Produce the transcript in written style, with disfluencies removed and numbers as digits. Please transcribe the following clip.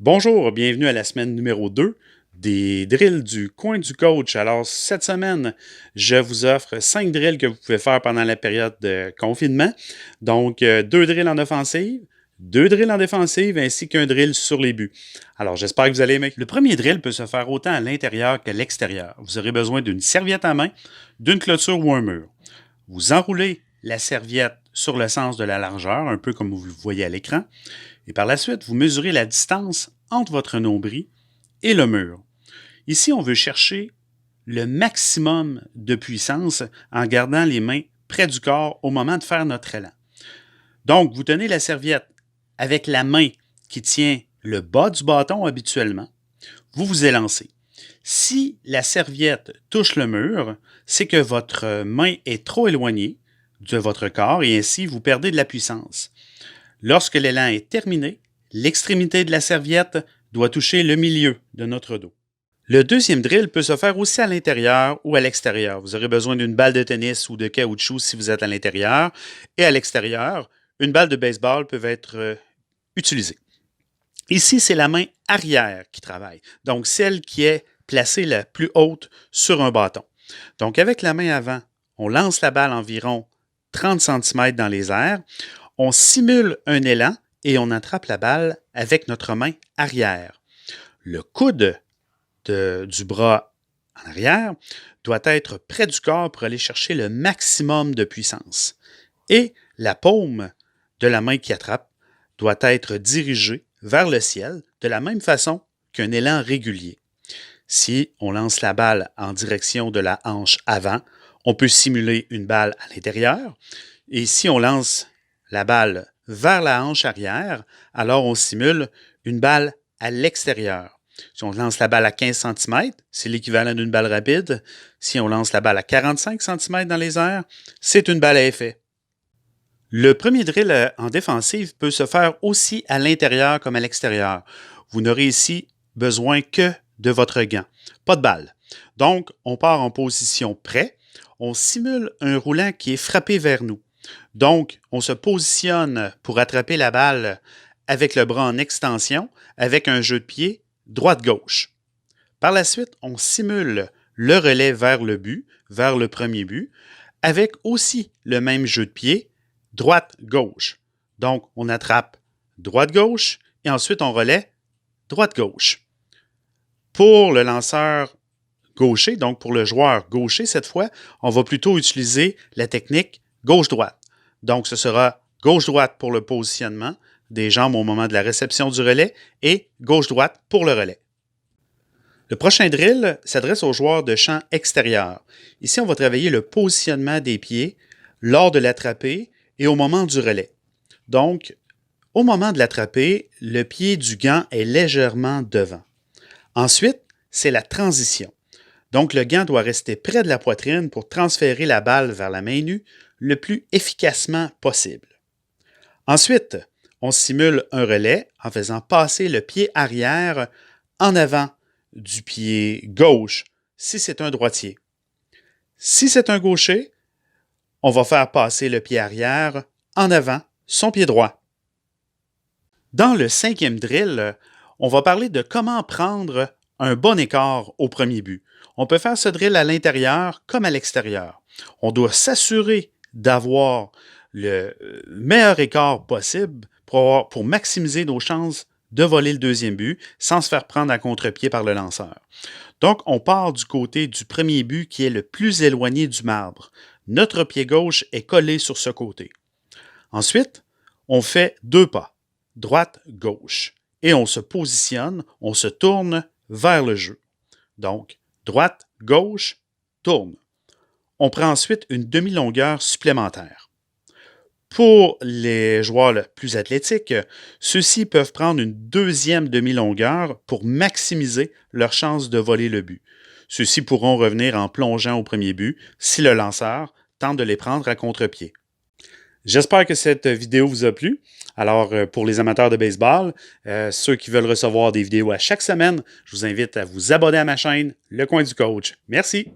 Bonjour, bienvenue à la semaine numéro 2 des drills du coin du coach. Alors, cette semaine, je vous offre 5 drills que vous pouvez faire pendant la période de confinement. Donc, 2 drills en offensive, 2 drills en défensive, ainsi qu'un drill sur les buts. Alors, j'espère que vous allez aimer. Le premier drill peut se faire autant à l'intérieur qu'à l'extérieur. Vous aurez besoin d'une serviette à main, d'une clôture ou un mur. Vous enroulez la serviette sur le sens de la largeur, un peu comme vous le voyez à l'écran. Et par la suite, vous mesurez la distance entre votre nombril et le mur. Ici, on veut chercher le maximum de puissance en gardant les mains près du corps au moment de faire notre élan. Donc, vous tenez la serviette avec la main qui tient le bas du bâton habituellement. Vous vous élancez. Si la serviette touche le mur, c'est que votre main est trop éloignée de votre corps et ainsi vous perdez de la puissance. Lorsque l'élan est terminé, l'extrémité de la serviette doit toucher le milieu de notre dos. Le deuxième drill peut se faire aussi à l'intérieur ou à l'extérieur. Vous aurez besoin d'une balle de tennis ou de caoutchouc si vous êtes à l'intérieur. Et à l'extérieur, une balle de baseball peut être utilisée. Ici, c'est la main arrière qui travaille, donc celle qui est placée la plus haute sur un bâton. Donc avec la main avant, on lance la balle environ 30 cm dans les airs. On simule un élan et on attrape la balle avec notre main arrière. Le coude du bras en arrière doit être près du corps pour aller chercher le maximum de puissance. Et la paume de la main qui attrape doit être dirigée vers le ciel de la même façon qu'un élan régulier. Si on lance la balle en direction de la hanche avant, on peut simuler une balle à l'intérieur. Et si on lance la balle vers la hanche arrière, alors on simule une balle à l'extérieur. Si on lance la balle à 15 cm, c'est l'équivalent d'une balle rapide. Si on lance la balle à 45 cm dans les airs, c'est une balle à effet. Le premier drill en défensive peut se faire aussi à l'intérieur comme à l'extérieur. Vous n'aurez ici besoin que de votre gant, pas de balle. Donc, on part en position prêt. On simule un roulant qui est frappé vers nous. Donc, on se positionne pour attraper la balle avec le bras en extension, avec un jeu de pied droite-gauche. Par la suite, on simule le relais vers le but, vers le premier but, avec aussi le même jeu de pied droite-gauche. Donc, on attrape droite-gauche et ensuite on relaie droite-gauche. Pour le lanceur gaucher, donc pour le joueur gaucher cette fois, on va plutôt utiliser la technique gauche-droite. Donc, ce sera gauche-droite pour le positionnement des jambes au moment de la réception du relais et gauche-droite pour le relais. Le prochain drill s'adresse aux joueurs de champ extérieur. Ici, on va travailler le positionnement des pieds lors de l'attrapée et au moment du relais. Donc, au moment de l'attrapée, le pied du gant est légèrement devant. Ensuite, c'est la transition. Donc, le gant doit rester près de la poitrine pour transférer la balle vers la main nue le plus efficacement possible. Ensuite, on simule un relais en faisant passer le pied arrière en avant du pied gauche si c'est un droitier. Si c'est un gaucher, on va faire passer le pied arrière en avant son pied droit. Dans le cinquième drill, on va parler de comment prendre un bon écart au premier but. On peut faire ce drill à l'intérieur comme à l'extérieur. On doit s'assurer d'avoir le meilleur écart possible pour maximiser nos chances de voler le deuxième but sans se faire prendre à contre-pied par le lanceur. Donc, on part du côté du premier but qui est le plus éloigné du marbre. Notre pied gauche est collé sur ce côté. Ensuite, on fait 2 pas, droite-gauche, et on se positionne, on se tourne vers le jeu. Donc, droite, gauche, tourne. On prend ensuite une demi-longueur supplémentaire. Pour les joueurs plus athlétiques, ceux-ci peuvent prendre une deuxième demi-longueur pour maximiser leur chance de voler le but. Ceux-ci pourront revenir en plongeant au premier but si le lanceur tente de les prendre à contre-pied. J'espère que cette vidéo vous a plu. Alors, pour les amateurs de baseball, ceux qui veulent recevoir des vidéos à chaque semaine, je vous invite à vous abonner à ma chaîne, Le Coin du Coach. Merci!